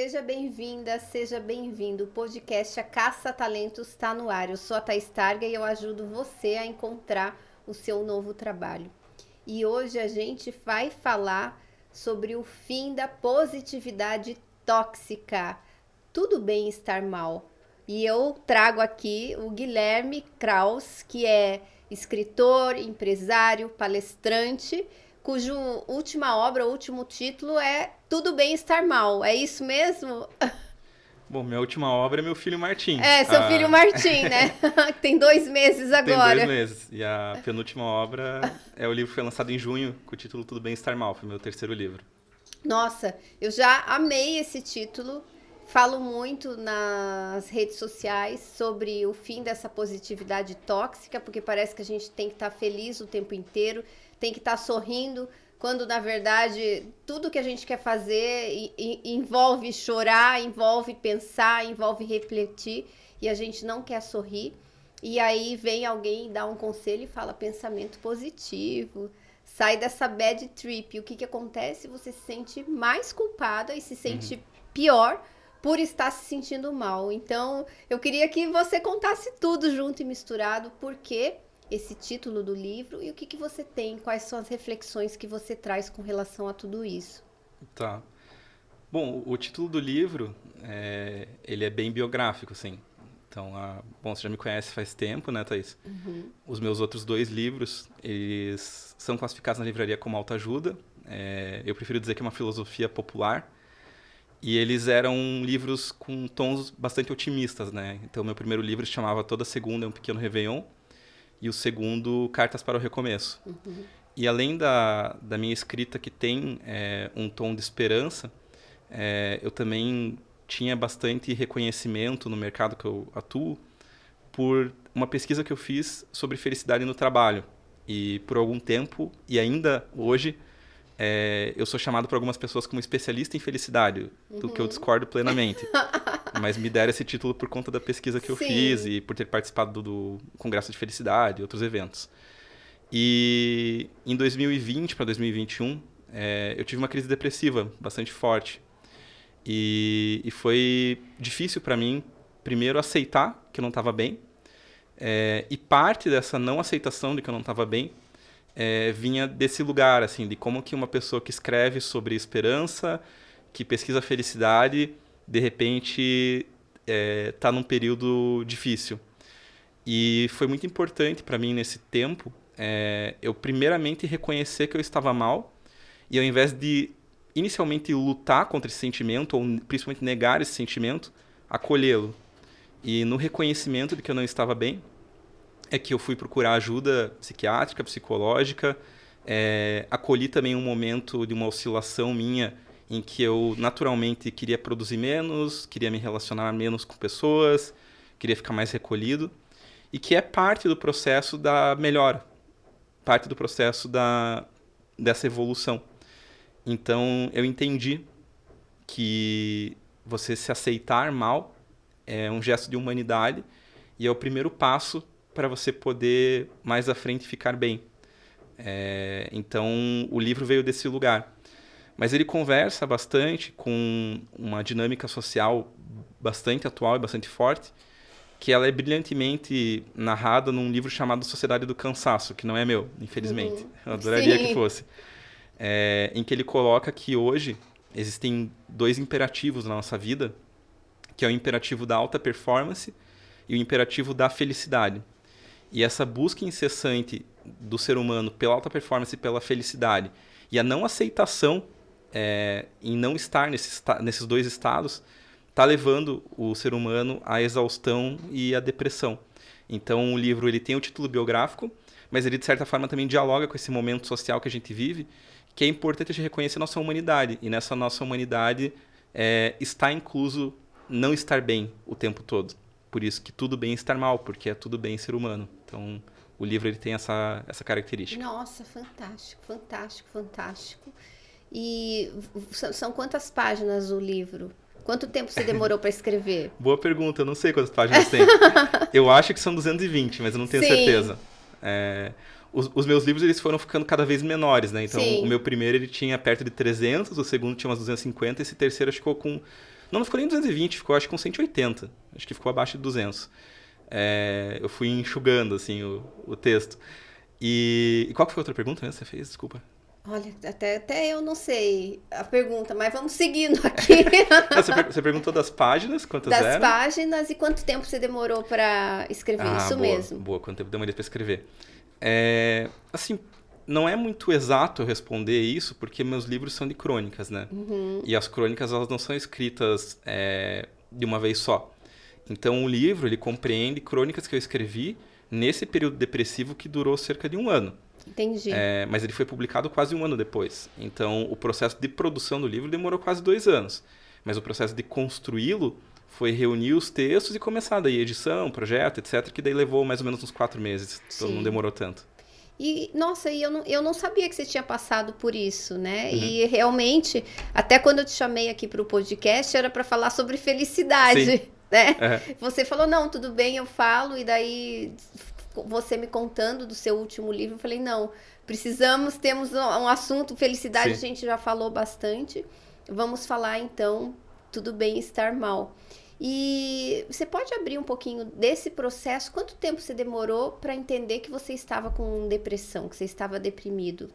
Seja bem-vinda, seja bem-vindo. O podcast A Caça Talentos está no ar. Eu sou a Thaís Targa e eu ajudo você a encontrar o seu novo trabalho. E hoje a gente vai falar sobre o fim da positividade tóxica. Tudo bem estar mal. E eu trago aqui o Guilherme Kraus, que é escritor, empresário, palestrante, cujo última obra, o último título é Tudo Bem Estar Mal. É isso mesmo? Bom, minha última obra é Meu Filho Martim. É, seu filho Martim, né? Tem 2 meses Tem agora. 2 meses. E a penúltima obra é o livro que foi lançado em junho, com o título Tudo Bem Estar Mal. Foi meu terceiro livro. Nossa, eu já amei esse título. Falo muito nas redes sociais sobre o fim dessa positividade tóxica, porque parece que a gente tem que estar feliz o tempo inteiro, tem que estar sorrindo, quando na verdade tudo que a gente quer fazer envolve chorar, envolve pensar, envolve refletir, e a gente não quer sorrir. E aí vem alguém dar um conselho e fala pensamento positivo, sai dessa bad trip. O que acontece? Você se sente mais culpada e se sente pior por estar se sentindo mal. Então, eu queria que você contasse tudo junto e misturado, por que esse título do livro e o que você tem, quais são as reflexões que você traz com relação a tudo isso. Tá. Bom, o título do livro, ele é bem biográfico, assim. Então, bom, você já me conhece faz tempo, né, Thaís? Os meus outros 2 livros, eles são classificados na livraria como autoajuda. Eu prefiro dizer que é uma filosofia popular. E eles eram livros com tons bastante otimistas, né? Então, meu primeiro livro se chamava Toda Segunda é um Pequeno Réveillon. E o segundo, Cartas para o Recomeço. E além da minha escrita que tem um tom de esperança, eu também tinha bastante reconhecimento no mercado que eu atuo por uma pesquisa que eu fiz sobre felicidade no trabalho. E por algum tempo, e ainda hoje, eu sou chamado por algumas pessoas como especialista em felicidade, do que eu discordo plenamente. Mas me deram esse título por conta da pesquisa que eu fiz e por ter participado do Congresso de Felicidade e outros eventos. E em 2020 para 2021, eu tive uma crise depressiva bastante forte. E foi difícil para mim, primeiro, aceitar que eu não estava bem. E parte dessa não aceitação de que eu não estava bem vinha desse lugar, assim, de como que uma pessoa que escreve sobre esperança, que pesquisa felicidade, de repente está num período difícil. E foi muito importante para mim nesse tempo eu primeiramente reconhecer que eu estava mal e ao invés de inicialmente lutar contra esse sentimento ou principalmente negar esse sentimento, acolhê-lo. E no reconhecimento de que eu não estava bem, é que eu fui procurar ajuda psiquiátrica, psicológica, acolhi também um momento de uma oscilação minha em que eu naturalmente queria produzir menos, queria me relacionar menos com pessoas, queria ficar mais recolhido, e que é parte do processo da melhora, parte do processo dessa evolução. Então eu entendi que você se aceitar mal é um gesto de humanidade e é o primeiro passo para você poder mais à frente ficar bem. Então o livro veio desse lugar. Mas ele conversa bastante com uma dinâmica social bastante atual e bastante forte, que ela é brilhantemente narrada num livro chamado Sociedade do Cansaço, que não é meu, infelizmente. Eu adoraria que fosse. Em que ele coloca que hoje existem 2 imperativos na nossa vida, que é o imperativo da alta performance e o imperativo da felicidade. E essa busca incessante do ser humano pela alta performance e pela felicidade, e a não aceitação em não estar nesses 2 estados, está levando o ser humano à exaustão e à depressão. Então o livro ele tem o título biográfico, mas ele de certa forma também dialoga com esse momento social que a gente vive, que é importante a gente reconhecer nossa humanidade. E nessa nossa humanidade está incluso não estar bem o tempo todo. Por isso que tudo bem estar mal, porque é tudo bem ser humano. Então o livro ele tem essa característica. Nossa, fantástico, fantástico, fantástico. E são quantas páginas o livro? Quanto tempo você demorou para escrever? Boa pergunta, eu não sei quantas páginas tem. Eu acho que são 220, mas eu não tenho certeza. Os meus livros eles foram ficando cada vez menores, né? Então o meu primeiro ele tinha perto de 300, o segundo tinha umas 250, esse terceiro ficou com Não ficou nem 220, ficou acho que com 180. Acho que ficou abaixo de 200. Eu fui enxugando, assim, o texto. E qual que foi a outra pergunta mesmo que você fez? Desculpa. Olha, até eu não sei a pergunta, mas vamos seguindo aqui. Você perguntou das páginas, quantas Das eram? páginas e quanto tempo você demorou para escrever, isso boa, mesmo. boa. Quanto tempo demorei para escrever? Assim, não é muito exato eu responder isso, porque meus livros são de crônicas, né? E as crônicas, elas não são escritas de uma vez só. Então, o livro, ele compreende crônicas que eu escrevi nesse período depressivo que durou cerca de 1 ano. Entendi. Mas ele foi publicado quase 1 ano depois. Então, o processo de produção do livro demorou quase 2 anos. Mas o processo de construí-lo foi reunir os textos e começar daí edição, projeto, etc., que daí levou mais ou menos uns 4 meses. Então, não demorou tanto. E, nossa, eu não sabia que você tinha passado por isso, né? E realmente, até quando eu te chamei aqui para o podcast, era para falar sobre felicidade, Sim. né? Você falou, não, tudo bem, eu falo, e daí você me contando do seu último livro, eu falei, não, temos um assunto, felicidade, Sim. a gente já falou bastante, vamos falar então, tudo bem estar mal. E você pode abrir um pouquinho desse processo? Quanto tempo você demorou para entender que você estava com depressão, que você estava deprimido?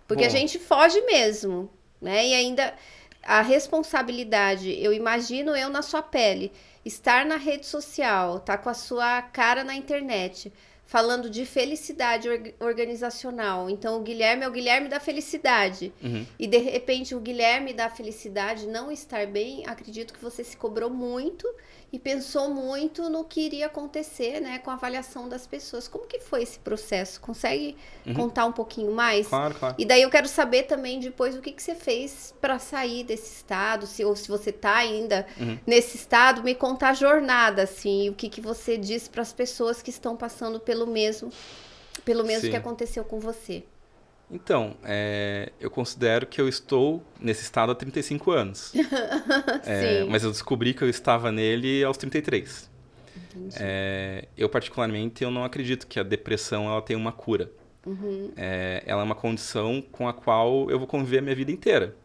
Porque a gente foge mesmo, né? E ainda a responsabilidade, eu imagino eu na sua pele, estar na rede social, tá com a sua cara na internet, falando de felicidade organizacional. Então, o Guilherme é o Guilherme da felicidade. E, de repente, o Guilherme da felicidade não estar bem, acredito que você se cobrou muito e pensou muito no que iria acontecer, né, com a avaliação das pessoas. Como que foi esse processo? Consegue contar um pouquinho mais? Claro, claro. E daí eu quero saber também depois o que você fez para sair desse estado, ou se você tá ainda nesse estado, me contar a jornada, assim, o que você diz para as pessoas que estão passando pelo mesmo que aconteceu com você. Então, eu considero que eu estou nesse estado há 35 anos. Sim. Mas eu descobri que eu estava nele aos 33. Entendi. Eu, particularmente, eu não acredito que a depressão ela tenha uma cura. Ela é uma condição com a qual eu vou conviver a minha vida inteira.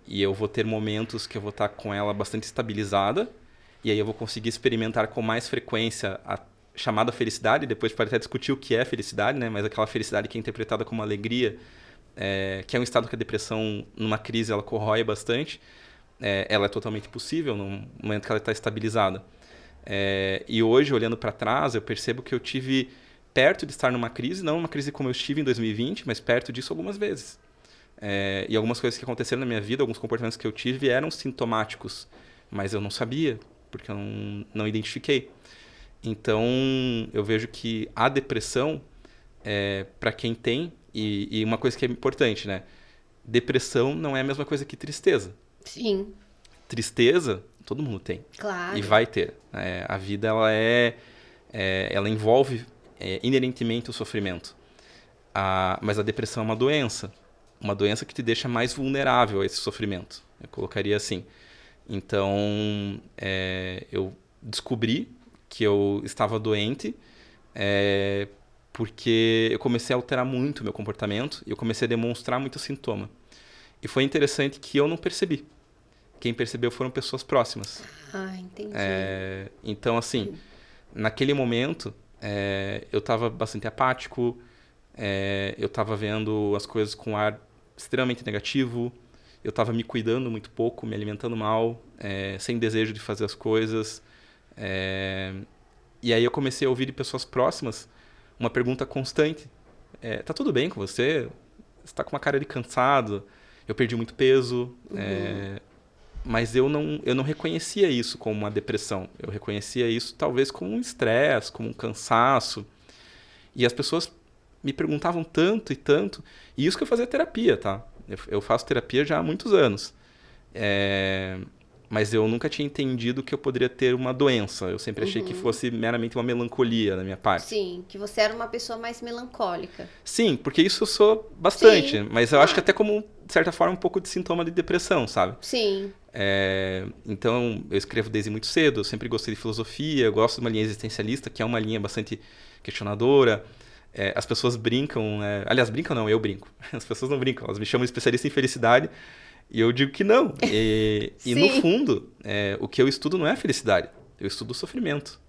E eu vou ter momentos que eu vou estar com ela bastante estabilizada, e aí eu vou conseguir experimentar com mais frequência a chamada felicidade. Depois pode até discutir o que é felicidade, né? Mas aquela felicidade que é interpretada como alegria, que é um estado que a depressão, numa crise, ela corrói bastante. Ela é totalmente possível no momento que ela está estabilizada. E hoje, olhando para trás, eu percebo que eu tive perto de estar numa crise, não uma crise como eu estive em 2020, mas perto disso algumas vezes. E algumas coisas que aconteceram na minha vida, alguns comportamentos que eu tive eram sintomáticos, mas eu não sabia, porque eu não identifiquei. Então, eu vejo que a depressão, para quem tem, e uma coisa que é importante, né? Depressão não é a mesma coisa que tristeza. Sim. Tristeza, todo mundo tem. Claro. E vai ter. A vida, ela envolve inerentemente o sofrimento. Mas a depressão é uma doença que te deixa mais vulnerável a esse sofrimento. Eu colocaria assim. Então, eu descobri que eu estava doente porque eu comecei a alterar muito o meu comportamento e eu comecei a demonstrar muito sintoma. E foi interessante que eu não percebi. Quem percebeu foram pessoas próximas. Ah, entendi. Então, assim, naquele momento, eu estava bastante apático, eu estava vendo as coisas com um ar extremamente negativo, eu estava me cuidando muito pouco, me alimentando mal, sem desejo de fazer as coisas. E aí eu comecei a ouvir de pessoas próximas uma pergunta constante. Tá tudo bem com você? Você tá com uma cara de cansado? Eu perdi muito peso. Mas eu não reconhecia isso como uma depressão. Eu reconhecia isso talvez como um estresse, como um cansaço. E as pessoas me perguntavam tanto e tanto. E isso que eu fazia terapia, tá? Eu faço terapia já há muitos anos. Mas eu nunca tinha entendido que eu poderia ter uma doença. Eu sempre achei que fosse meramente uma melancolia da minha parte. Sim, que você era uma pessoa mais melancólica. Sim, porque isso eu sou bastante. Sim, mas eu acho que até como, de certa forma, um pouco de sintoma de depressão, sabe? Sim. Então, eu escrevo desde muito cedo. Eu sempre gostei de filosofia. Eu gosto de uma linha existencialista, que é uma linha bastante questionadora. As pessoas brincam... aliás, brincam não, eu brinco. As pessoas não brincam. Elas me chamam de especialista em felicidade. E eu digo que não. E no Sim. fundo, o que eu estudo não é a felicidade. Eu estudo o sofrimento.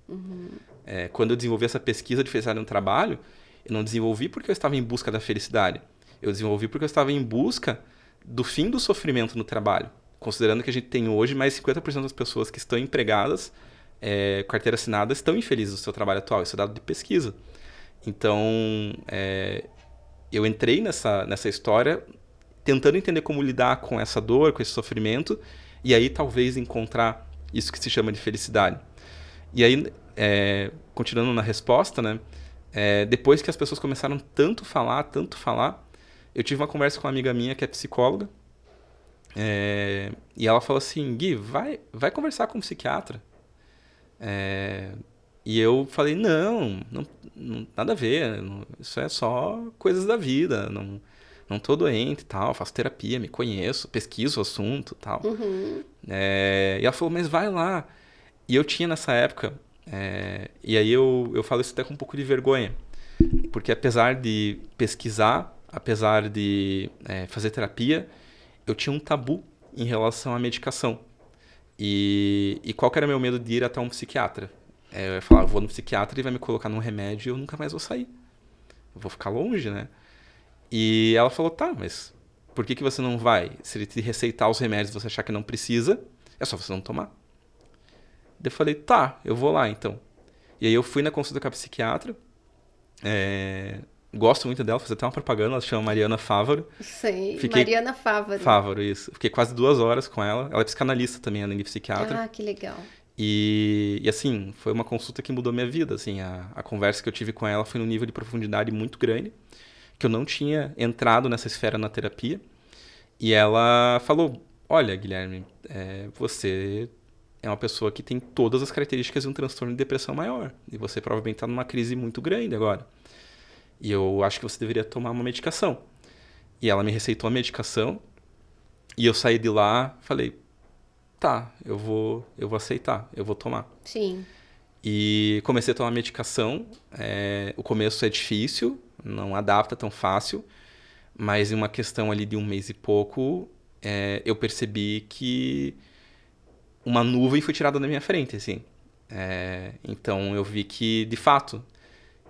Quando eu desenvolvi essa pesquisa de felicidade no trabalho, eu não desenvolvi porque eu estava em busca da felicidade. Eu desenvolvi porque eu estava em busca do fim do sofrimento no trabalho. Considerando que a gente tem hoje mais 50% das pessoas que estão empregadas, carteira assinada, estão infelizes no seu trabalho atual. Isso é dado de pesquisa. Então, eu entrei nessa história tentando entender como lidar com essa dor, com esse sofrimento, e aí talvez encontrar isso que se chama de felicidade. E aí, continuando na resposta, né? Depois que as pessoas começaram tanto falar, eu tive uma conversa com uma amiga minha que é psicóloga, e ela falou assim, Gui, vai conversar com um psiquiatra. E eu falei, não, nada a ver, isso é só coisas da vida, não tô doente e tal, faço terapia, me conheço, pesquiso o assunto e tal. E ela falou, mas vai lá. E eu tinha nessa época, e aí eu falo isso até com um pouco de vergonha, porque apesar de pesquisar, apesar de fazer terapia, eu tinha um tabu em relação à medicação. E qual que era o meu medo de ir até um psiquiatra? Eu ia falar, eu vou no psiquiatra e vai me colocar num remédio e eu nunca mais vou sair. Eu vou ficar longe, né? E ela falou, tá, mas por que você não vai? Se ele te receitar os remédios e você achar que não precisa, é só você não tomar. Daí eu falei, tá, eu vou lá então. E aí eu fui na consulta com a psiquiatra. Gosto muito dela, fiz até uma propaganda, ela se chama Mariana Fávaro. Sei, Fiquei... Mariana Fávaro. Fávaro, isso. Fiquei quase 2 horas com ela. Ela é psicanalista também, além de psiquiatra. Ah, que legal. E assim, foi uma consulta que mudou minha vida. Assim, a conversa que eu tive com ela foi num nível de profundidade muito grande, que eu não tinha entrado nessa esfera na terapia. E ela falou, olha, Guilherme, você é uma pessoa que tem todas as características de um transtorno de depressão maior. E você provavelmente está numa crise muito grande agora. E eu acho que você deveria tomar uma medicação. E ela me receitou a medicação. E eu saí de lá, falei, tá, eu vou aceitar, eu vou tomar. Sim. E comecei a tomar medicação. O começo é difícil, não adapta tão fácil. Mas em uma questão ali de 1 mês e pouco, eu percebi que uma nuvem foi tirada da minha frente, assim. Então eu vi que, de fato,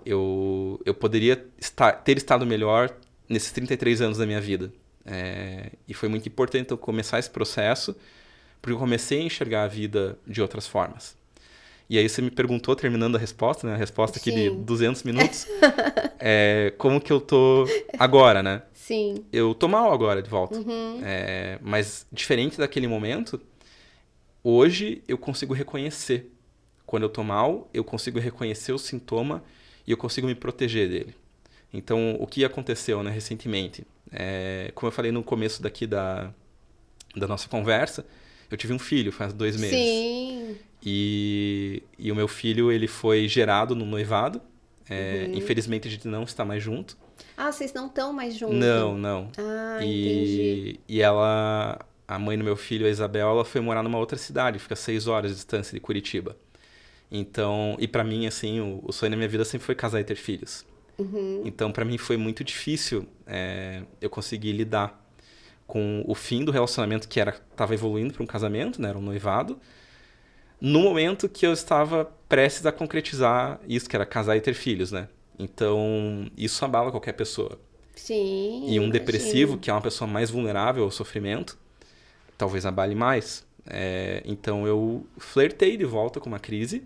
eu poderia ter estado melhor nesses 33 anos da minha vida. E foi muito importante eu começar esse processo, porque eu comecei a enxergar a vida de outras formas. E aí você me perguntou, terminando a resposta, né? A resposta aqui de 200 minutos. Como que eu tô agora, né? Sim. Eu tô mal agora, de volta. Mas diferente daquele momento, hoje eu consigo reconhecer. Quando eu tô mal, eu consigo reconhecer o sintoma e eu consigo me proteger dele. Então, o que aconteceu, né, recentemente? Como eu falei no começo daqui da nossa conversa, eu tive um filho faz 2 meses. Sim. E o meu filho, ele foi gerado no noivado. Infelizmente, a gente não está mais junto. Ah, vocês não estão mais juntos? Não. Ah, entendi. E ela, a mãe do meu filho, a Isabel, ela foi morar numa outra cidade, fica 6 horas de distância de Curitiba. Então, e pra mim, assim, o sonho da minha vida sempre foi casar e ter filhos. Então, pra mim foi muito difícil eu conseguir lidar com o fim do relacionamento que estava evoluindo para um casamento, né? Era um noivado. No momento que eu estava prestes a concretizar isso, que era casar e ter filhos, né? Então, isso abala qualquer pessoa. Sim, E um imagino. depressivo, que é uma pessoa mais vulnerável ao sofrimento, talvez abale mais. Então, eu flertei de volta com uma crise,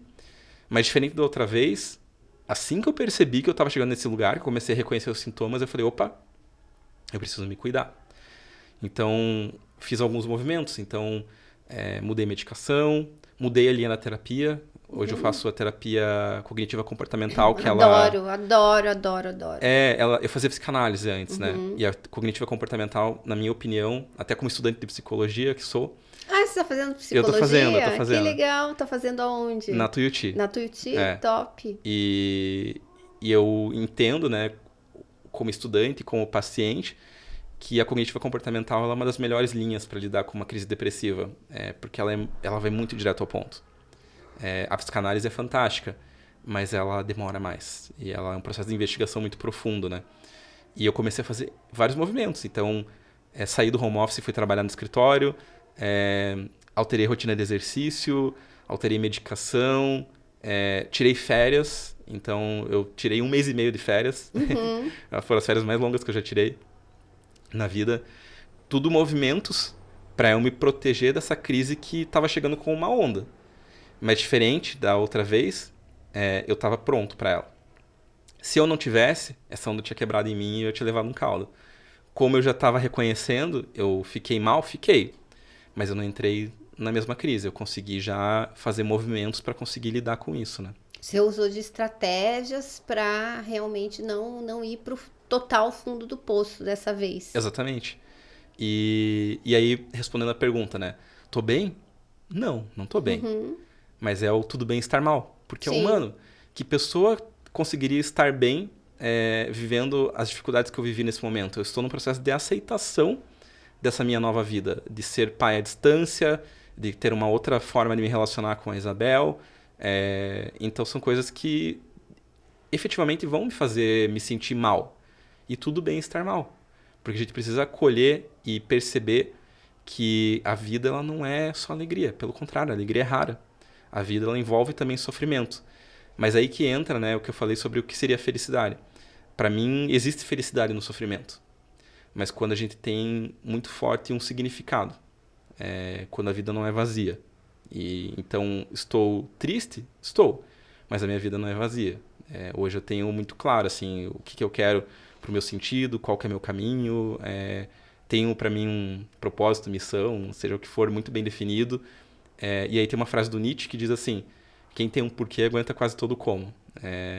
mas diferente da outra vez, assim que eu percebi que eu estava chegando nesse lugar, que eu comecei a reconhecer os sintomas, eu falei, opa, eu preciso me cuidar. Então, fiz alguns movimentos. Então, mudei medicação, mudei a linha da terapia. Hoje eu faço a terapia cognitiva comportamental, que Adoro. eu fazia psicanálise antes, né? E a cognitiva comportamental, na minha opinião, até como estudante de psicologia que sou... Ah, você tá fazendo psicologia? Eu tô fazendo. Que legal. Tá fazendo aonde? Na Tuiuti. Na Tuiuti? Top. E eu entendo, né, como estudante, como paciente, que a cognitiva comportamental é uma das melhores linhas para lidar com uma crise depressiva, porque ela vai muito direto ao ponto. A psicanálise é fantástica, mas ela demora mais. E ela é um processo de investigação muito profundo, né? E eu comecei a fazer vários movimentos. Então, saí do home office e fui trabalhar no escritório, alterei rotina de exercício, alterei medicação, tirei férias, então eu tirei 1 mês e meio de férias, foram as férias mais longas que eu já tirei na vida, tudo movimentos para eu me proteger dessa crise que estava chegando com uma onda, mas diferente da outra vez, eu estava pronto para ela. Se eu não tivesse, essa onda tinha quebrado em mim e eu tinha levado um caldo. Como eu já estava reconhecendo, eu fiquei mal, fiquei. Mas eu não entrei na mesma crise. Eu consegui já fazer movimentos para conseguir lidar com isso, né? Você usou de estratégias para realmente não ir para o total fundo do poço dessa vez. Exatamente. E aí, respondendo a pergunta, né? Tô bem? Não tô bem. Mas é o tudo bem estar mal. Porque é humano. Que pessoa conseguiria estar bem vivendo as dificuldades que eu vivi nesse momento? Eu estou num processo de aceitação dessa minha nova vida, de ser pai à distância, de ter uma outra forma de me relacionar com a Isabel. Então são coisas que efetivamente vão me fazer me sentir mal. E tudo bem estar mal. Porque a gente precisa acolher e perceber que a vida ela não é só alegria. Pelo contrário, a alegria é rara. A vida ela envolve também sofrimento. Mas aí que entra, né, o que eu falei sobre o que seria felicidade. Para mim, existe felicidade no sofrimento. Mas quando a gente tem muito forte um significado. Quando a vida não é vazia. Então, estou triste? Estou. Mas a minha vida não é vazia. Hoje eu tenho muito claro assim, o que eu quero para o meu sentido, qual que é meu caminho. Tenho para mim um propósito, missão, seja o que for, muito bem definido. E aí tem uma frase do Nietzsche que diz assim: quem tem um porquê aguenta quase todo o como.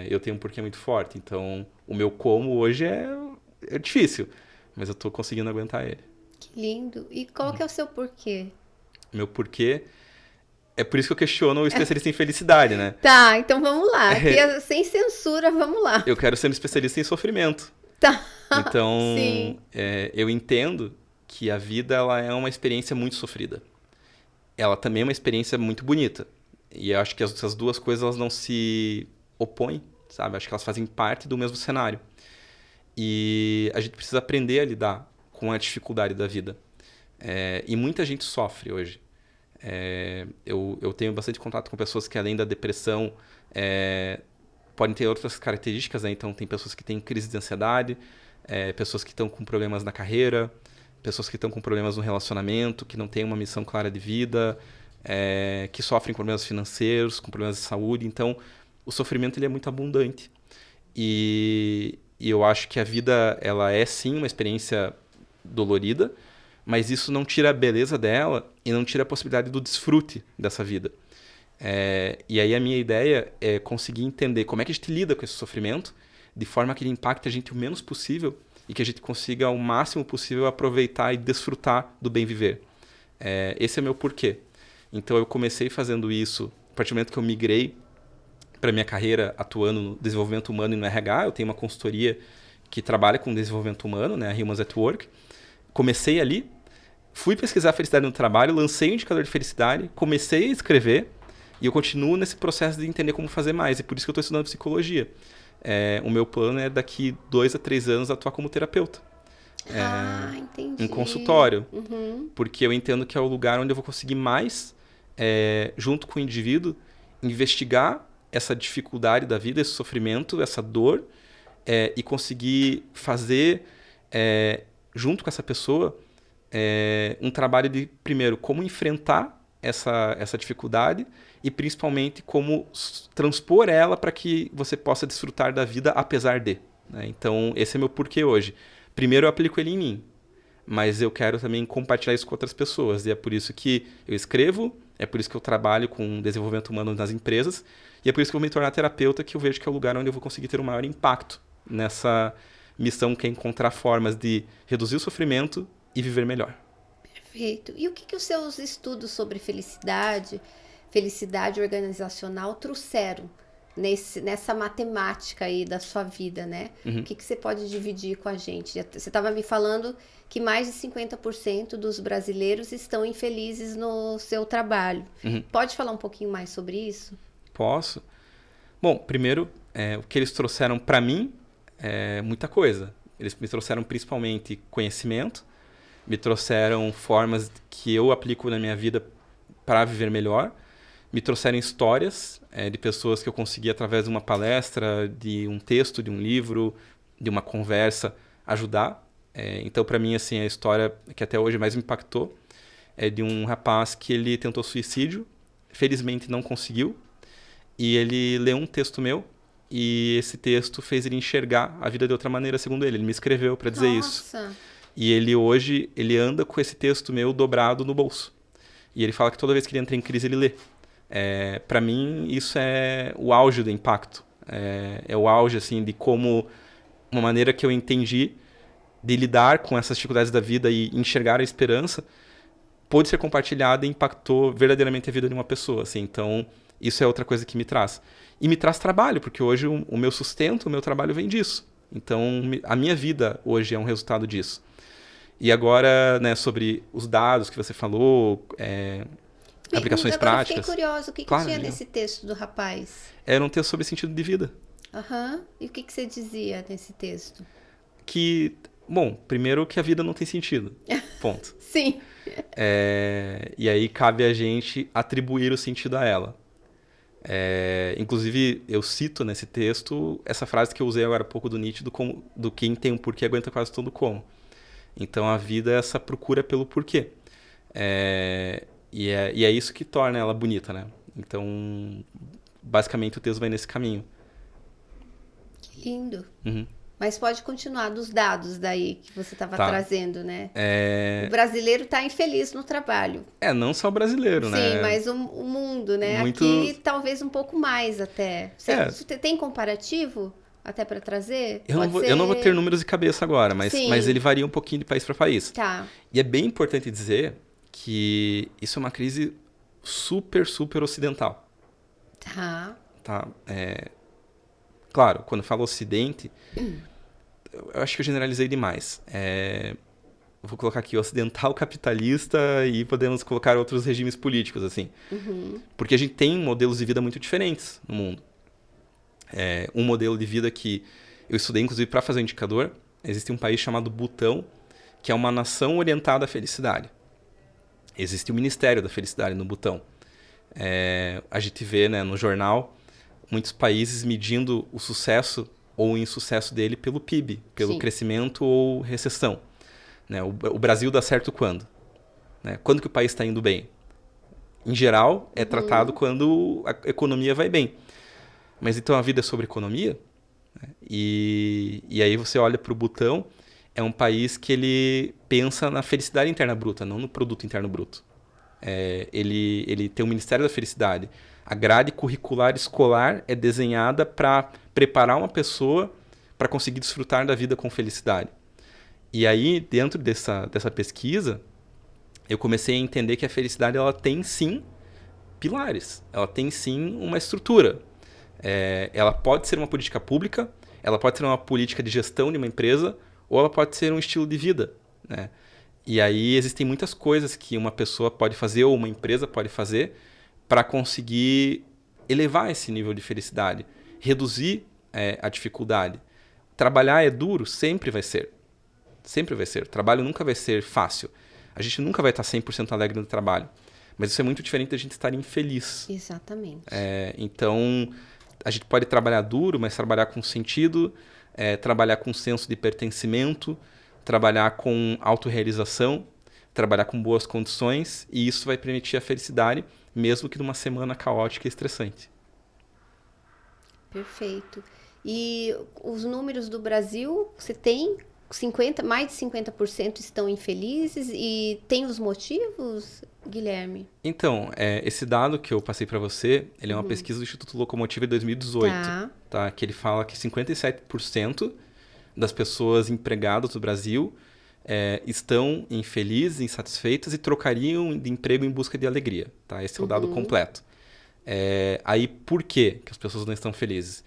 Eu tenho um porquê muito forte, então o meu como hoje é difícil, mas eu estou conseguindo aguentar ele. Que lindo. E qual que é o seu porquê? Meu porquê é por isso que eu questiono o especialista em felicidade, né? Tá, então vamos lá. Aqui, sem censura, vamos lá. Eu quero ser um especialista em sofrimento. Tá. Então, Sim. eu entendo que a vida ela é uma experiência muito sofrida. Ela também é uma experiência muito bonita. E eu acho que essas duas coisas elas não se opõem, sabe? Acho que elas fazem parte do mesmo cenário. E a gente precisa aprender a lidar com a dificuldade da vida. E muita gente sofre hoje. Eu tenho bastante contato com pessoas que, além da depressão, podem ter outras características, né? Então, tem pessoas que têm crise de ansiedade, pessoas que estão com problemas na carreira, pessoas que estão com problemas no relacionamento, que não têm uma missão clara de vida, que sofrem com problemas financeiros, com problemas de saúde. Então, o sofrimento ele é muito abundante. E eu acho que a vida ela é, sim, uma experiência dolorida, mas isso não tira a beleza dela e não tira a possibilidade do desfrute dessa vida. E aí a minha ideia é conseguir entender como é que a gente lida com esse sofrimento de forma que ele impacte a gente o menos possível e que a gente consiga o máximo possível aproveitar e desfrutar do bem viver. Esse é o meu porquê. Então eu comecei fazendo isso a partir do momento que eu migrei para minha carreira atuando no desenvolvimento humano e no RH. Eu tenho uma consultoria que trabalha com desenvolvimento humano, né, a Humans at Work. Comecei ali, fui pesquisar a felicidade no trabalho, lancei o indicador de felicidade, comecei a escrever e eu continuo nesse processo de entender como fazer mais. E por isso que eu estou estudando psicologia. O meu plano é daqui 2 a 3 anos atuar como terapeuta. Entendi. Em consultório. Uhum. Porque eu entendo que é o lugar onde eu vou conseguir mais, junto com o indivíduo, investigar essa dificuldade da vida, esse sofrimento, essa dor, e conseguir fazer, junto com essa pessoa, um trabalho de, primeiro, como enfrentar essa dificuldade e, principalmente, como transpor ela para que você possa desfrutar da vida apesar de. Né? Então, esse é meu porquê hoje. Primeiro, eu aplico ele em mim, mas eu quero também compartilhar isso com outras pessoas. E é por isso que eu escrevo, é por isso que eu trabalho com desenvolvimento humano nas empresas, e é por isso que eu vou me tornar terapeuta, que eu vejo que é o lugar onde eu vou conseguir ter um maior impacto nessa missão que é encontrar formas de reduzir o sofrimento e viver melhor. Perfeito. E o que os seus estudos sobre felicidade organizacional trouxeram nessa matemática aí da sua vida, né? Uhum. O que você pode dividir com a gente? Você estava me falando que mais de 50% dos brasileiros estão infelizes no seu trabalho. Uhum. Pode falar um pouquinho mais sobre isso? Posso. Bom, primeiro, o que eles trouxeram para mim é muita coisa. Eles me trouxeram principalmente conhecimento, me trouxeram formas que eu aplico na minha vida para viver melhor, me trouxeram histórias de pessoas que eu consegui, através de uma palestra, de um texto, de um livro, de uma conversa, ajudar. Então, para mim, assim, a história que até hoje mais me impactou é de um rapaz que ele tentou suicídio, felizmente não conseguiu, e ele leu um texto meu, e esse texto fez ele enxergar a vida de outra maneira, segundo ele. Ele me escreveu para dizer isso. E ele hoje, ele anda com esse texto meu dobrado no bolso. E ele fala que toda vez que ele entra em crise, ele lê. Para mim, isso é o auge do impacto. É o auge, assim, de como uma maneira que eu entendi de lidar com essas dificuldades da vida e enxergar a esperança pôde ser compartilhada e impactou verdadeiramente a vida de uma pessoa. Assim. Então, isso é outra coisa que me traz. E me traz trabalho, porque hoje o meu sustento, o meu trabalho vem disso. Então, a minha vida hoje é um resultado disso. E agora, né, sobre os dados que você falou, aplicações práticas. Eu fiquei curiosa, o que tinha nesse texto do rapaz? Era um texto sobre sentido de vida. E o que você dizia nesse texto? Que, bom, primeiro que a vida não tem sentido. Ponto. Sim. E aí cabe a gente atribuir o sentido a ela. Inclusive, eu cito nesse texto essa frase que eu usei agora há pouco do Nietzsche, do quem tem um porquê aguenta quase todo como. Então, a vida é essa procura pelo porquê. E é isso que torna ela bonita, né? Então, basicamente, o texto vai nesse caminho. Que lindo. Uhum. Mas pode continuar dos dados daí que você estava trazendo, né? O brasileiro está infeliz no trabalho. Não só o brasileiro, né? Sim, mas o mundo, né? Aqui, talvez um pouco mais até. Você tem comparativo até para trazer? Eu não vou ter números de cabeça agora, mas ele varia um pouquinho de país para país. Tá. E é bem importante dizer que isso é uma crise super, super ocidental. Tá. Claro, quando eu falo ocidente, eu acho que eu generalizei demais. Eu vou colocar aqui ocidental, capitalista e podemos colocar outros regimes políticos, assim. Uhum. Porque a gente tem modelos de vida muito diferentes no mundo. Um modelo de vida que eu estudei, inclusive, para fazer o indicador. Existe um país chamado Butão, que é uma nação orientada à felicidade. Existe o Ministério da Felicidade no Butão. A gente vê, né, no jornal muitos países medindo o sucesso ou o insucesso dele pelo PIB, pelo crescimento ou recessão. Né? O Brasil dá certo quando? Né? Quando que o país está indo bem? Em geral, é tratado quando a economia vai bem. Mas então a vida é sobre economia? Né? E aí você olha para o Butão, é um país que ele pensa na felicidade interna bruta, não no produto interno bruto. Ele tem o Ministério da Felicidade. A grade curricular escolar é desenhada para preparar uma pessoa para conseguir desfrutar da vida com felicidade. E aí, dentro dessa pesquisa, eu comecei a entender que a felicidade ela tem, sim, pilares. Ela tem, sim, uma estrutura. Ela pode ser uma política pública, ela pode ser uma política de gestão de uma empresa, ou ela pode ser um estilo de vida, né? E aí existem muitas coisas que uma pessoa pode fazer ou uma empresa pode fazer para conseguir elevar esse nível de felicidade, reduzir a dificuldade. Trabalhar é duro? Sempre vai ser. Sempre vai ser. O trabalho nunca vai ser fácil. A gente nunca vai estar 100% alegre no trabalho. Mas isso é muito diferente da gente estar infeliz. Exatamente. Então, a gente pode trabalhar duro, mas trabalhar com sentido, trabalhar com senso de pertencimento, trabalhar com autorrealização, trabalhar com boas condições, e isso vai permitir a felicidade, mesmo que numa semana caótica e estressante. Perfeito. E os números do Brasil, você tem mais de 50% estão infelizes e tem os motivos, Guilherme? Então, esse dado que eu passei para você, ele é uma pesquisa do Instituto Locomotiva de 2018, tá? Que ele fala que 57% das pessoas empregadas do Brasil estão infelizes, insatisfeitas e trocariam de emprego em busca de alegria. Tá? Esse é o dado completo. Aí, por que as pessoas não estão felizes?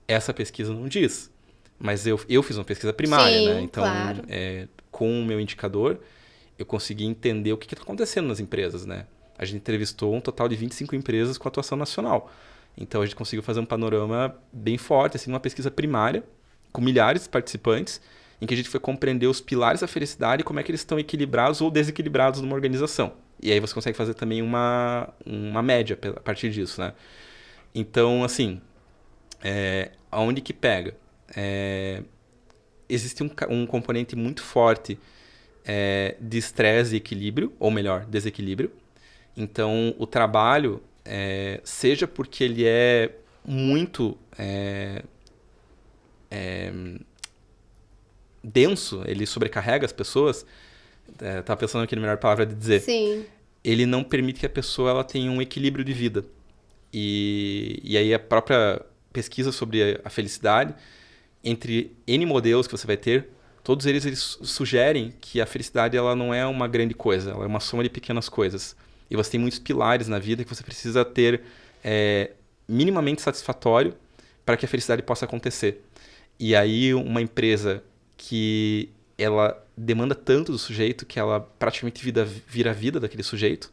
Essa pesquisa não diz. Mas eu fiz uma pesquisa primária, né? Então, claro. Com o meu indicador, eu consegui entender o que está acontecendo nas empresas, né? A gente entrevistou um total de 25 empresas com atuação nacional. Então, a gente conseguiu fazer um panorama bem forte, assim, uma pesquisa primária, com milhares de participantes, em que a gente foi compreender os pilares da felicidade e como é que eles estão equilibrados ou desequilibrados numa organização. E aí você consegue fazer também uma média a partir disso, né? Então, assim, aonde que pega? Existe um componente muito forte de estresse e equilíbrio, ou melhor, desequilíbrio. Então, o trabalho, seja porque ele é muito denso, ele sobrecarrega as pessoas, estava pensando aqui na melhor palavra de dizer, Sim. ele não permite que a pessoa ela tenha um equilíbrio de vida. E aí a própria pesquisa sobre a felicidade, entre N modelos que você vai ter, todos eles sugerem que a felicidade ela não é uma grande coisa, ela é uma soma de pequenas coisas. E você tem muitos pilares na vida que você precisa ter minimamente satisfatório para que a felicidade possa acontecer. E aí uma empresa que ela demanda tanto do sujeito que ela praticamente vira a vida daquele sujeito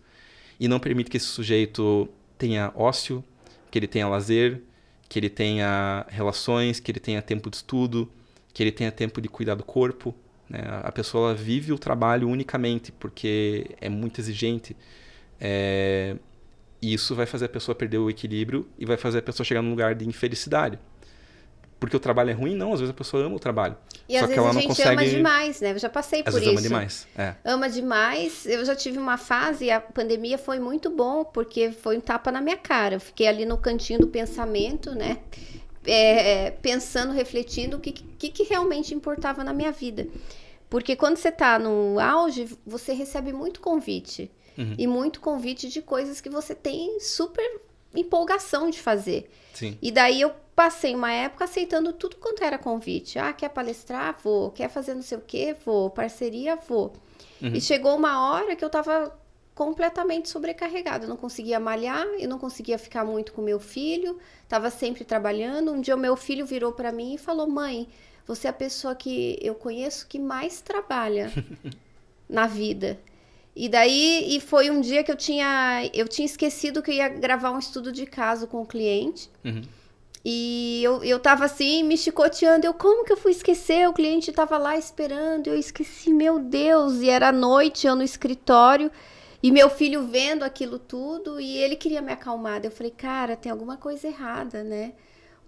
e não permite que esse sujeito tenha ócio, que ele tenha lazer, que ele tenha relações, que ele tenha tempo de estudo, que ele tenha tempo de cuidar do corpo, né? A pessoa ela vive o trabalho unicamente porque é muito exigente. E isso vai fazer a pessoa perder o equilíbrio e vai fazer a pessoa chegar num lugar de infelicidade. Porque o trabalho é ruim? Não, às vezes a pessoa ama o trabalho. E Só às que vezes ela a não gente consegue... ama demais, né? Eu já passei Às por vezes isso. ama demais. Ama demais. Eu já tive uma fase, e a pandemia foi muito bom, porque foi um tapa na minha cara. Eu fiquei ali no cantinho do pensamento, né? Pensando, refletindo o que realmente importava na minha vida. Porque quando você tá no auge, você recebe muito convite. Uhum. E muito convite de coisas que você tem super empolgação de fazer. Sim. E daí eu passei uma época aceitando tudo quanto era convite. Ah, quer palestrar? Vou. Quer fazer não sei o quê? Vou. Parceria? Vou. Uhum. E chegou uma hora que eu tava completamente sobrecarregada. Eu não conseguia malhar, eu não conseguia ficar muito com meu filho, tava sempre trabalhando. Um dia o meu filho virou para mim e falou: "Mãe, você é a pessoa que eu conheço que mais trabalha na vida". E daí, foi um dia que eu tinha esquecido que eu ia gravar um estudo de caso com o cliente. Uhum. E eu tava assim, me chicoteando. Como que eu fui esquecer? O cliente tava lá esperando, eu esqueci, meu Deus. E era noite, eu no escritório, e meu filho vendo aquilo tudo, e ele queria me acalmar. Eu falei, cara, tem alguma coisa errada, né?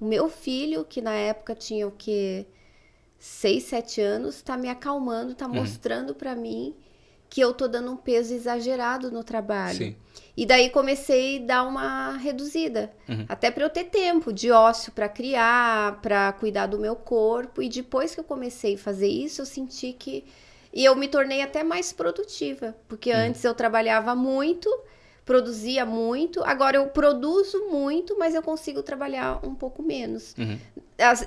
O meu filho, que na época tinha o quê? 6, 7 anos, tá me acalmando, tá mostrando pra mim que eu tô dando um peso exagerado no trabalho. Sim. E daí comecei a dar uma reduzida, até para eu ter tempo de ócio para criar, para cuidar do meu corpo. E depois que eu comecei a fazer isso, eu senti que... E eu me tornei até mais produtiva, porque antes eu trabalhava muito, produzia muito, agora eu produzo muito, mas eu consigo trabalhar um pouco menos.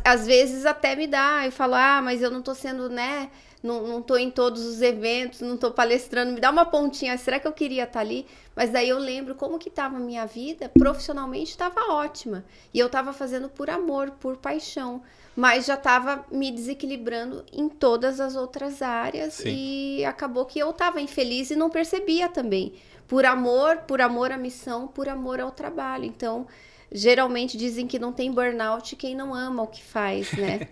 Às vezes até me dá, eu falo, mas eu não tô sendo, né... Não tô em todos os eventos, não tô palestrando, me dá uma pontinha, será que eu queria estar ali? Mas daí eu lembro como que tava a minha vida, profissionalmente estava ótima. E eu tava fazendo por amor, por paixão, mas já tava me desequilibrando em todas as outras áreas. Sim. E acabou que eu tava infeliz e não percebia também. Por amor à missão, por amor ao trabalho. Então... Geralmente dizem que não tem burnout quem não ama o que faz, né?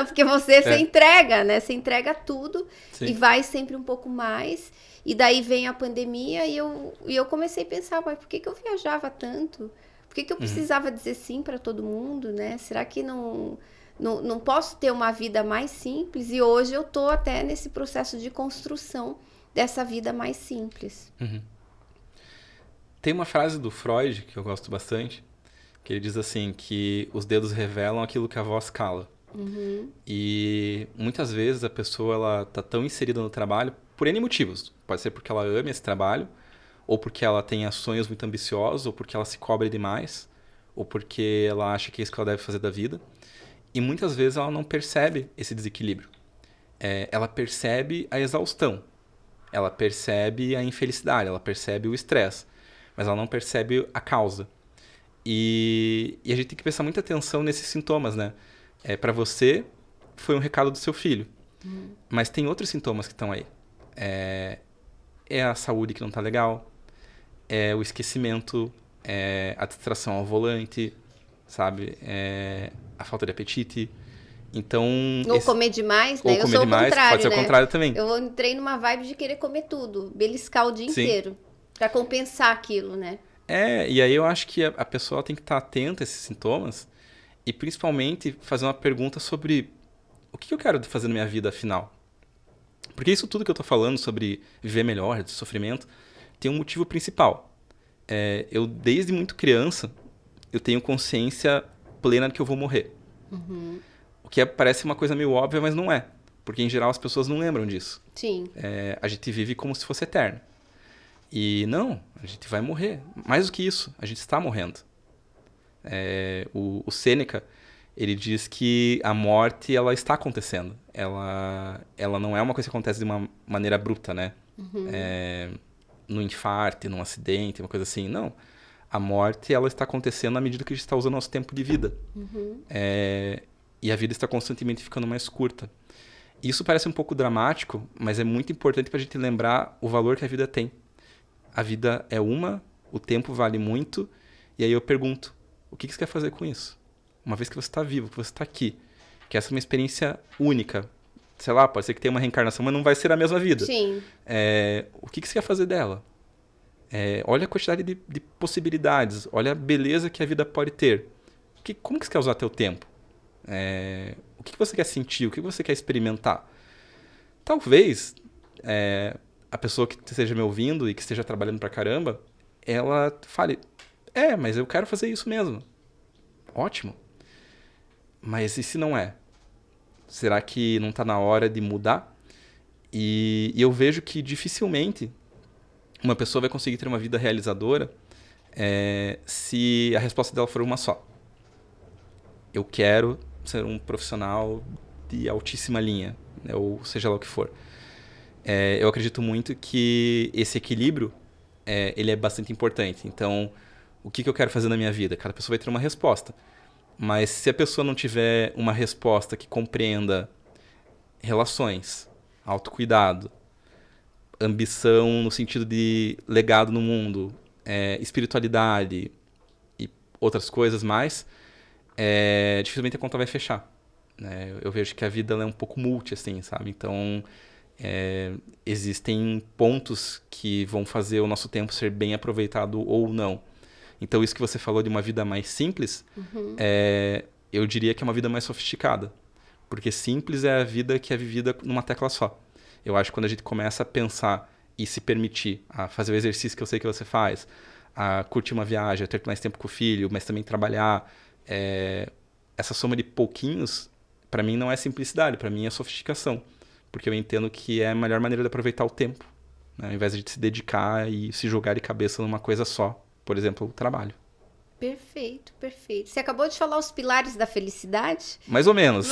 Porque você se entrega, né? Você entrega tudo. Sim. E vai sempre um pouco mais. E daí vem a pandemia e eu comecei a pensar, mas por que eu viajava tanto? Por que eu precisava dizer sim para todo mundo, né? Será que não posso ter uma vida mais simples? E hoje eu tô até nesse processo de construção dessa vida mais simples. Tem uma frase do Freud que eu gosto bastante, que ele diz assim, que os dedos revelam aquilo que a voz cala. E muitas vezes a pessoa ela tá tão inserida no trabalho por N motivos. Pode ser porque ela ama esse trabalho, ou porque ela tenha sonhos muito ambiciosos, ou porque ela se cobra demais, ou porque ela acha que é isso que ela deve fazer da vida. E muitas vezes ela não percebe esse desequilíbrio. Ela percebe a exaustão, ela percebe a infelicidade, ela percebe o estresse. Mas ela não percebe a causa. E a gente tem que prestar muita atenção nesses sintomas, né? Para você, foi um recado do seu filho. Mas tem outros sintomas que estão aí. É a saúde que não está legal, é o esquecimento, é a distração ao volante, sabe? É a falta de apetite. Então... Ou comer demais, né? Ou comer demais, pode ser o contrário também. Eu entrei numa vibe de querer comer tudo, beliscar o dia inteiro, pra compensar aquilo, né? E aí eu acho que a pessoa tem que estar atenta a esses sintomas e principalmente fazer uma pergunta sobre o que eu quero fazer na minha vida afinal. Porque isso tudo que eu tô falando sobre viver melhor, de sofrimento, tem um motivo principal. Eu, desde muito criança, eu tenho consciência plena de que eu vou morrer. Uhum. O que parece uma coisa meio óbvia, mas não é. Porque, em geral, as pessoas não lembram disso. Sim. A gente vive como se fosse eterno. E não, a gente vai morrer. Mais do que isso, a gente está morrendo. O Sêneca, ele diz que a morte, ela está acontecendo. Ela não é uma coisa que acontece de uma maneira bruta, né? Uhum. No infarto, num acidente, uma coisa assim. Não. A morte, ela está acontecendo na medida que a gente está usando nosso tempo de vida. Uhum. E a vida está constantemente ficando mais curta. Isso parece um pouco dramático, mas é muito importante para a gente lembrar o valor que a vida tem. A vida é uma, o tempo vale muito, e aí eu pergunto, o que você quer fazer com isso? Uma vez que você está vivo, que você está aqui, que essa é uma experiência única. Sei lá, pode ser que tenha uma reencarnação, mas não vai ser a mesma vida. Sim. O que você quer fazer dela? Olha a quantidade de possibilidades, olha a beleza que a vida pode ter. Como que você quer usar teu tempo? O que você quer sentir? O que você quer experimentar? Talvez a pessoa que esteja me ouvindo e que esteja trabalhando pra caramba, ela fale, mas eu quero fazer isso mesmo. Ótimo. Mas e se não é? Será que não está na hora de mudar? E eu vejo que dificilmente uma pessoa vai conseguir ter uma vida realizadora se a resposta dela for uma só. Eu quero ser um profissional de altíssima linha, né? Ou seja lá o que for. Eu acredito muito que esse equilíbrio ele é bastante importante. Então, o que eu quero fazer na minha vida? Cada pessoa vai ter uma resposta. Mas se a pessoa não tiver uma resposta que compreenda relações, autocuidado, ambição no sentido de legado no mundo, espiritualidade e outras coisas mais, dificilmente a conta vai fechar. Né? Eu vejo que a vida ela é um pouco multi, assim, sabe? Então, existem pontos que vão fazer o nosso tempo ser bem aproveitado ou não. Então, isso que você falou de uma vida mais simples, eu diria que é uma vida mais sofisticada. Porque simples é a vida que é vivida numa tecla só. Eu acho que quando a gente começa a pensar e se permitir a fazer o exercício que eu sei que você faz, a curtir uma viagem, a ter mais tempo com o filho, mas também trabalhar, essa soma de pouquinhos, para mim não é simplicidade, para mim é sofisticação. Porque eu entendo que é a melhor maneira de aproveitar o tempo, né? Ao invés de se dedicar e se jogar de cabeça numa coisa só. Por exemplo, o trabalho. Perfeito, perfeito. Você acabou de falar os pilares da felicidade? Mais ou menos.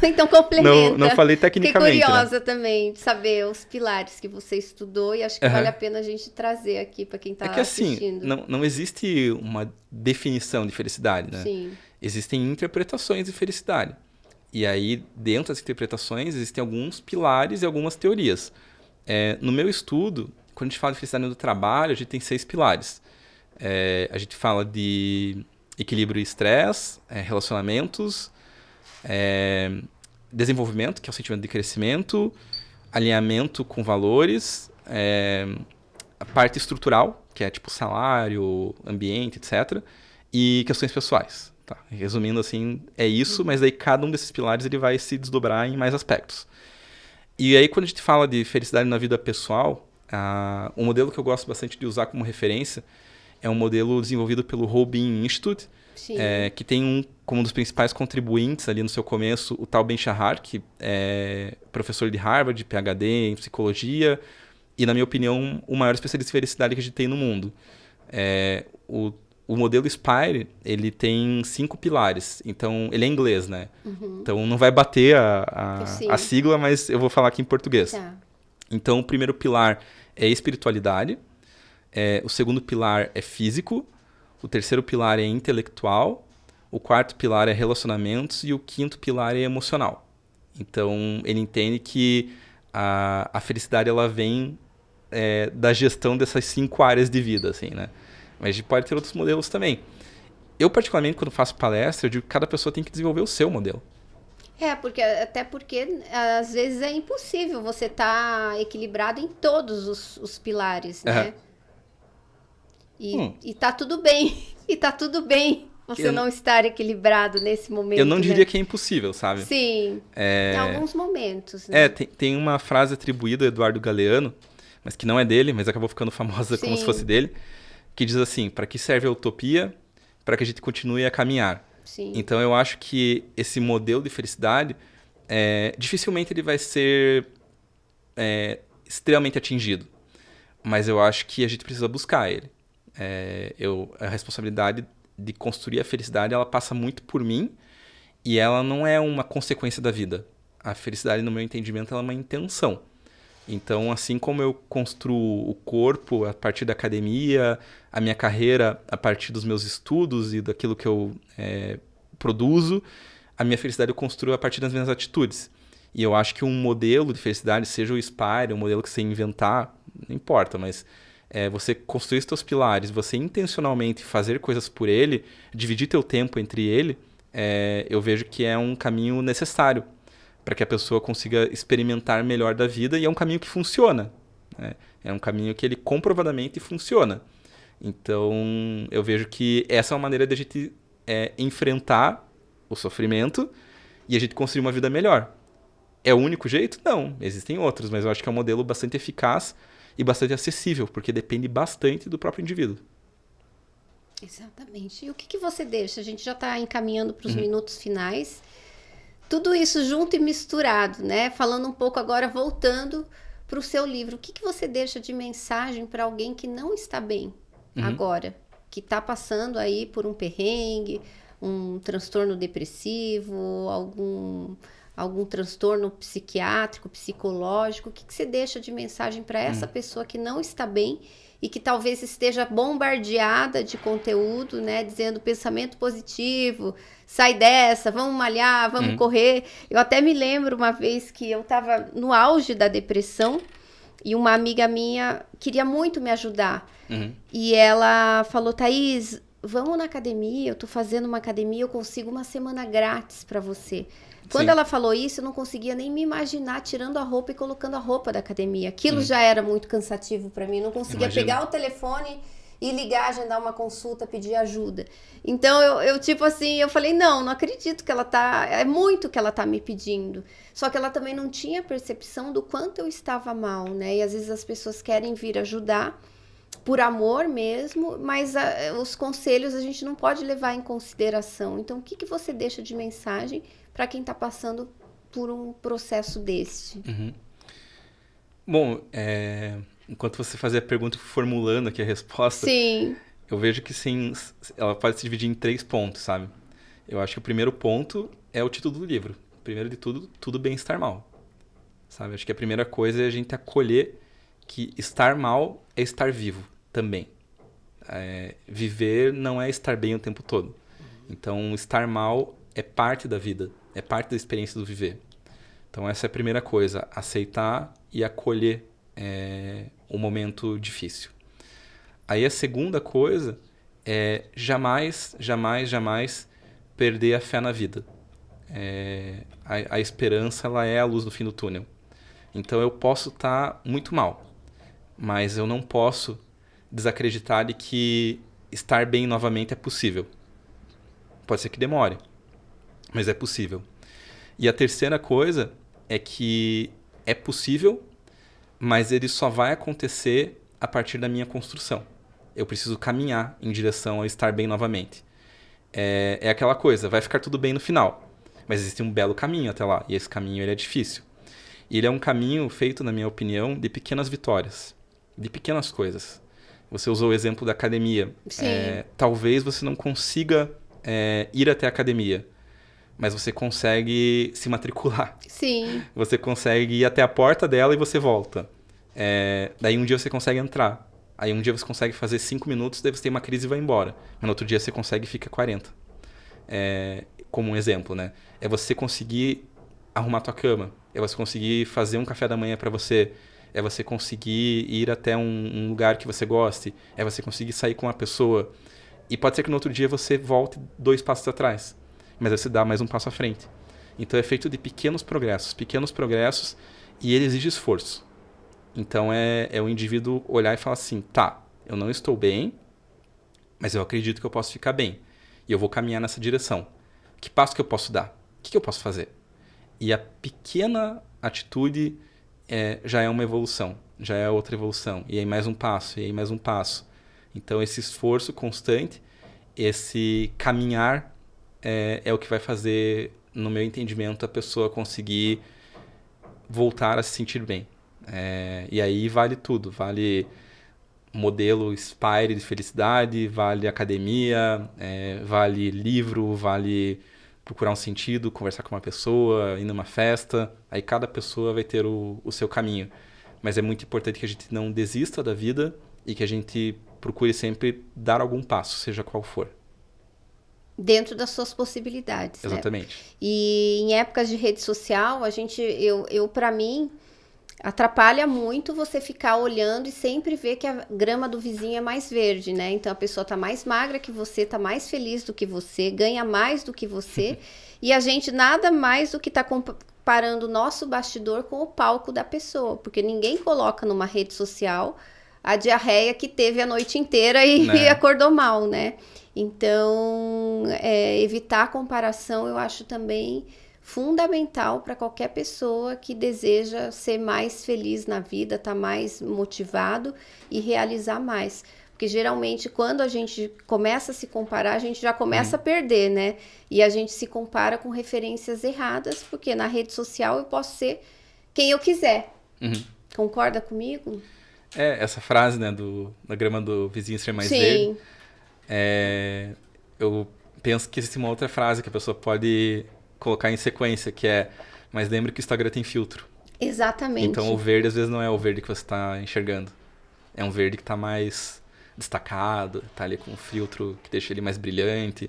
Então complementa. Não falei tecnicamente. Fiquei curiosa também de saber os pilares que você estudou e acho que vale a pena a gente trazer aqui para quem está assistindo. Assim, não existe uma definição de felicidade, né? Sim. Existem interpretações de felicidade. E aí, dentro das interpretações, existem alguns pilares e algumas teorias. No meu estudo, quando a gente fala de felicidade no trabalho, a gente tem 6 pilares. A gente fala de equilíbrio e estresse, relacionamentos, desenvolvimento, que é o sentimento de crescimento, alinhamento com valores, a parte estrutural, que é tipo salário, ambiente, etc. E questões pessoais. Tá? Resumindo assim, é isso, mas daí cada um desses pilares ele vai se desdobrar em mais aspectos. E aí quando a gente fala de felicidade na vida pessoal, um modelo que eu gosto bastante de usar como referência é um modelo desenvolvido pelo Robbins Institute, que tem como um dos principais contribuintes ali no seu começo o Tal Ben-Shahar, que é professor de Harvard, PhD em psicologia, e, na minha opinião, o maior especialista em felicidade que a gente tem no mundo. O modelo Spire, ele tem 5 pilares, então ele é em inglês, né? Uhum. Então não vai bater a sigla, mas eu vou falar aqui em português. Tá. Então o primeiro pilar é espiritualidade, o segundo pilar é físico, o terceiro pilar é intelectual, o quarto pilar é relacionamentos e o quinto pilar é emocional. Então, ele entende que a felicidade ela vem da gestão dessas 5 áreas de vida, assim, né? Mas a gente pode ter outros modelos também. Eu, particularmente, quando faço palestra, eu digo que cada pessoa tem que desenvolver o seu modelo. Até porque às vezes é impossível você estar equilibrado em todos os pilares, né? E tá tudo bem. E tá tudo bem você não estar equilibrado nesse momento. Eu não diria né? que é impossível, sabe? Sim, em alguns momentos. Né? Tem uma frase atribuída ao Eduardo Galeano, mas que não é dele, mas acabou ficando famosa como se fosse dele, que diz assim: para que serve a utopia? Para que a gente continue a caminhar. Sim. Então eu acho que esse modelo de felicidade, dificilmente ele vai ser extremamente atingido. Mas eu acho que a gente precisa buscar ele. A responsabilidade de construir a felicidade, ela passa muito por mim e ela não é uma consequência da vida. A felicidade, no meu entendimento, ela é uma intenção. Então, assim como eu construo o corpo a partir da academia, a minha carreira a partir dos meus estudos e daquilo que eu produzo, a minha felicidade eu construo a partir das minhas atitudes. E eu acho que um modelo de felicidade, seja o Inspire, um modelo que você inventar, não importa, mas você construir os seus pilares, você intencionalmente fazer coisas por ele, dividir teu tempo entre ele, eu vejo que é um caminho necessário para que a pessoa consiga experimentar melhor da vida, e é um caminho que funciona. Né? É um caminho que ele comprovadamente funciona. Então, eu vejo que essa é uma maneira de a gente enfrentar o sofrimento e a gente construir uma vida melhor. É o único jeito? Não. Existem outros, mas eu acho que é um modelo bastante eficaz e bastante acessível, porque depende bastante do próprio indivíduo. Exatamente. E o que você deixa? A gente já está encaminhando para os minutos finais. Tudo isso junto e misturado, né? Falando um pouco agora, voltando para o seu livro. O que você deixa de mensagem para alguém que não está bem agora? Que está passando aí por um perrengue, um transtorno depressivo, algum transtorno psiquiátrico, psicológico. O que você deixa de mensagem para essa pessoa que não está bem e que talvez esteja bombardeada de conteúdo, né? Dizendo pensamento positivo, sai dessa, vamos malhar, vamos correr. Eu até me lembro uma vez que eu estava no auge da depressão e uma amiga minha queria muito me ajudar. E ela falou: Thaís, vamos na academia, eu tô fazendo uma academia, eu consigo uma semana grátis para você. Quando ela falou isso, eu não conseguia nem me imaginar tirando a roupa e colocando a roupa da academia. Aquilo já era muito cansativo para mim. Eu não conseguia pegar o telefone e ligar, agendar uma consulta, pedir ajuda. Então, eu tipo assim, eu falei, não acredito que ela tá... É muito que ela tá me pedindo. Só que ela também não tinha percepção do quanto eu estava mal, né? E às vezes as pessoas querem vir ajudar por amor mesmo, mas os conselhos a gente não pode levar em consideração. Então, o que você deixa de mensagem para quem está passando por um processo deste? Bom, enquanto você fazia a pergunta, formulando aqui a resposta, Sim. Eu vejo que sim, ela pode se dividir em 3 pontos, sabe? Eu acho que o primeiro ponto é o título do livro. Primeiro de tudo, tudo bem estar mal. Sabe? Acho que a primeira coisa é a gente acolher que estar mal é estar vivo também. Viver não é estar bem o tempo todo. Então, estar mal é parte da vida, é parte da experiência do viver. Então, essa é a primeira coisa, aceitar e acolher o momento difícil. Aí a segunda coisa é jamais, jamais, jamais perder a fé na vida. A esperança, ela é a luz do fim do túnel. Então, eu posso estar muito mal, mas eu não posso desacreditar de que estar bem novamente é possível. Pode ser que demore, mas é possível. E a terceira coisa é que é possível, mas ele só vai acontecer a partir da minha construção. Eu preciso caminhar em direção a estar bem novamente. É aquela coisa, vai ficar tudo bem no final, mas existe um belo caminho até lá, e esse caminho ele é difícil. E ele é um caminho feito, na minha opinião, de pequenas vitórias, de pequenas coisas. Você usou o exemplo da academia. Sim. Talvez você não consiga ir até a academia, mas você consegue se matricular. Sim. Você consegue ir até a porta dela e você volta. Daí um dia você consegue entrar. Aí um dia você consegue fazer 5 minutos, daí você tem uma crise e vai embora. Mas no outro dia você consegue e fica 40. Como um exemplo, né? É você conseguir arrumar tua cama. É você conseguir fazer um café da manhã para você. É você conseguir ir até um lugar que você goste. É você conseguir sair com uma pessoa. E pode ser que no outro dia você volte 2 passos atrás. Mas você dá mais um passo à frente. Então é feito de pequenos progressos, e ele exige esforço. Então é o indivíduo olhar e falar assim, tá, eu não estou bem, mas eu acredito que eu posso ficar bem. E eu vou caminhar nessa direção. Que passo que eu posso dar? O que eu posso fazer? E a pequena atitude já é uma evolução, já é outra evolução. E aí mais um passo, e aí mais um passo. Então esse esforço constante, esse caminhar é o que vai fazer, no meu entendimento, a pessoa conseguir voltar a se sentir bem. E aí vale tudo, vale modelo Inspire de felicidade, vale academia, vale livro, vale procurar um sentido, conversar com uma pessoa, ir numa festa. Aí cada pessoa vai ter o seu caminho. Mas é muito importante que a gente não desista da vida e que a gente procure sempre dar algum passo, seja qual for. Dentro das suas possibilidades. Exatamente. Né? E em épocas de rede social, eu para mim, atrapalha muito você ficar olhando e sempre ver que a grama do vizinho é mais verde, né? Então a pessoa tá mais magra que você, tá mais feliz do que você, ganha mais do que você, e a gente nada mais do que tá comparando o nosso bastidor com o palco da pessoa, porque ninguém coloca numa rede social a diarreia que teve a noite inteira e acordou mal, né? Então, evitar a comparação eu acho também fundamental para qualquer pessoa que deseja ser mais feliz na vida, estar mais motivado e realizar mais. Porque geralmente quando a gente começa a se comparar, a gente já começa a perder, né? E a gente se compara com referências erradas, porque na rede social eu posso ser quem eu quiser. Concorda comigo? Essa frase, né, da grama do vizinho ser mais verde. Eu penso que existe uma outra frase que a pessoa pode colocar em sequência, que é: mas lembre que o Instagram tem filtro. Exatamente. Então o verde às vezes não é o verde que você está enxergando. É um verde que está mais destacado, está ali com um filtro que deixa ele mais brilhante.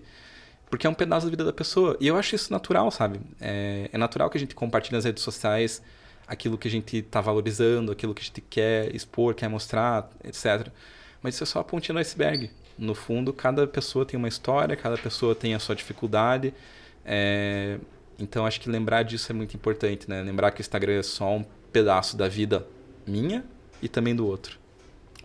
Porque é um pedaço da vida da pessoa. E eu acho isso natural, sabe? É natural que a gente compartilhe nas redes sociais aquilo que a gente está valorizando, aquilo que a gente quer expor, quer mostrar, etc. Mas isso é só a pontinha do iceberg. No fundo, cada pessoa tem uma história, cada pessoa tem a sua dificuldade. Então, acho que lembrar disso é muito importante, né? Lembrar que o Instagram é só um pedaço da vida minha e também do outro.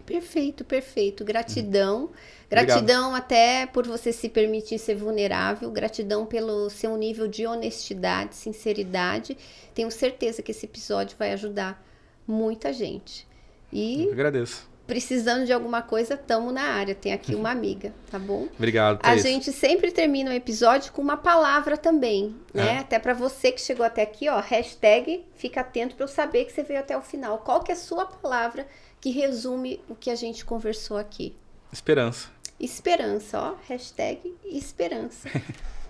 Perfeito, perfeito. Gratidão. Gratidão até por você se permitir ser vulnerável. Gratidão pelo seu nível de honestidade, sinceridade. Tenho certeza que esse episódio vai ajudar muita gente. Eu agradeço. Precisando de alguma coisa, tamo na área. Tem aqui uma amiga, tá bom? Obrigado, Thaís. A gente sempre termina o episódio com uma palavra também, né? Até para você que chegou até aqui, ó, hashtag, fica atento para eu saber que você veio até o final. Qual que é a sua palavra que resume o que a gente conversou aqui? Esperança. Esperança, ó, hashtag esperança.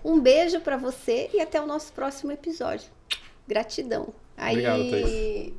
Um beijo para você e até o nosso próximo episódio. Gratidão. Obrigado, Thaís.